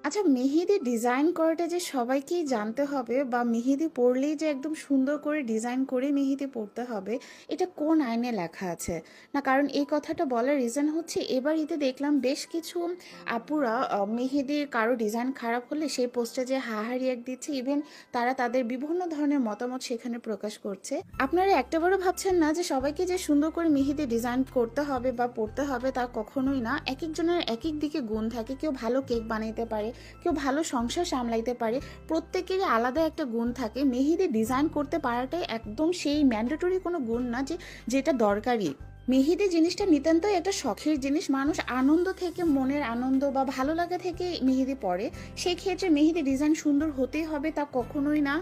আচ্ছা, মেহেদি ডিজাইন করাটা যে সবাইকেই জানতে হবে বা মেহেদি পরলেই যে একদম সুন্দর করে ডিজাইন করে মেহেদি পরতে হবে, এটা কোন আইনে লেখা আছে? না, কারণ এই কথাটা বলার রিজন হচ্ছে এবার ঈদে দেখলাম বেশ কিছু আপুরা মেহেদির কারো ডিজাইন খারাপ হলে সেই পোস্টে যে হাহারি এক দিচ্ছে, ইভেন তারা তাদের বিভিন্ন ধরনের মতামত সেখানে প্রকাশ করছে। আপনারা একটাবারও ভাবছেন না যে সবাইকে যে সুন্দর করে মেহেদি ডিজাইন করতে হবে বা পরতে হবে তা কখনোই না। এক একজনের এক এক দিকে গুণ থাকে, কেউ ভালো কেক বানাইতে পারে, কেউ ভালো সংসার সামলাইতে পারে, প্রত্যেকেরই আলাদা একটা গুণ থাকে। মেহেদি ডিজাইন করতে পারাটাই একদম সেই ম্যান্ডেটরি কোনো গুণ না যে যেটা দরকারি। মেহেদি জিনিসটা নিতান্তই একটা শখের জিনিস, মানুষ আনন্দ থেকে, মনের আনন্দ বা ভালো লাগা থেকে মেহেদি পরে। সেই ক্ষেত্রে মেহেদি ডিজাইন সুন্দর হতেই হবে তা কখনোই না।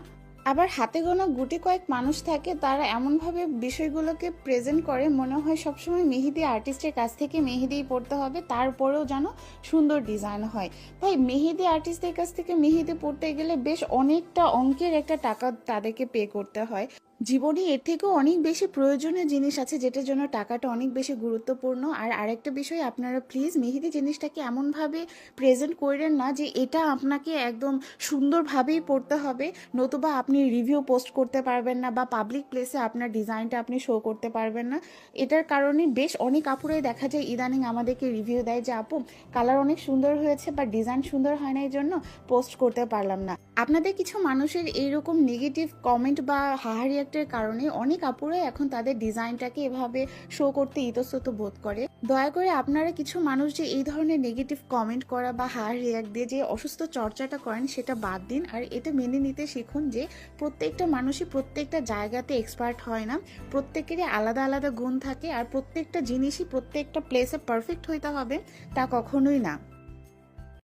আবার হাতে গোনা গুটি কয়েক মানুষ থাকে, তারা এমনভাবে বিষয়গুলোকে প্রেজেন্ট করে মনে হয় সবসময় মেহেদি আর্টিস্টের কাছ থেকে মেহেদিই পড়তে হবে, তারপরেও যেন সুন্দর ডিজাইন হয়। তাই মেহেদি আর্টিস্টদের কাছ থেকে মেহেদি পড়তে গেলে বেশ অনেকটা অঙ্কের একটা টাকা তাদেরকে পে করতে হয়। জীবনে এর থেকেও অনেক বেশি প্রয়োজনীয় জিনিস আছে যেটার জন্য টাকাটা অনেক বেশি গুরুত্বপূর্ণ। আর আরেকটা বিষয়, আপনারা প্লিজ মেহেদি জিনিসটাকে এমনভাবে প্রেজেন্ট করেন না যে এটা আপনাকে একদম সুন্দরভাবেই পড়তে হবে, নতুবা আপনি রিভিউ পোস্ট করতে পারবেন না বা পাবলিক প্লেসে আপনার ডিজাইনটা আপনি শো করতে পারবেন না। এটার কারণে বেশ অনেক আপুরাই দেখা যায় ইদানিং আমাদেরকে রিভিউ দেয় যে আপু, কালার অনেক সুন্দর হয়েছে বা ডিজাইন সুন্দর হয় না, এই জন্য পোস্ট করতে পারলাম না। আপনাদের কিছু মানুষের এইরকম নেগেটিভ কমেন্ট বা হাহা রিয়াক্টের কারণে অনেক আপুরাই এখন তাদের ডিজাইনটাকে এভাবে শো করতে ইতস্তত বোধ করে। দয়া করে আপনারা কিছু মানুষ যে এই ধরনের নেগেটিভ কমেন্ট করা বা হাহা রিয়াক্ট দিয়ে যে অসুস্থ চর্চাটা করেন সেটা বাদ দিন, আর এটা মেনে নিতে শিখুন যে প্রত্যেকটা মানুষই প্রত্যেকটা জায়গাতে এক্সপার্ট হয় না, প্রত্যেকেরই আলাদা আলাদা গুণ থাকে, আর প্রত্যেকটা জিনিসই প্রত্যেকটা প্লেসে পারফেক্ট হইতে হবে তা কখনোই না।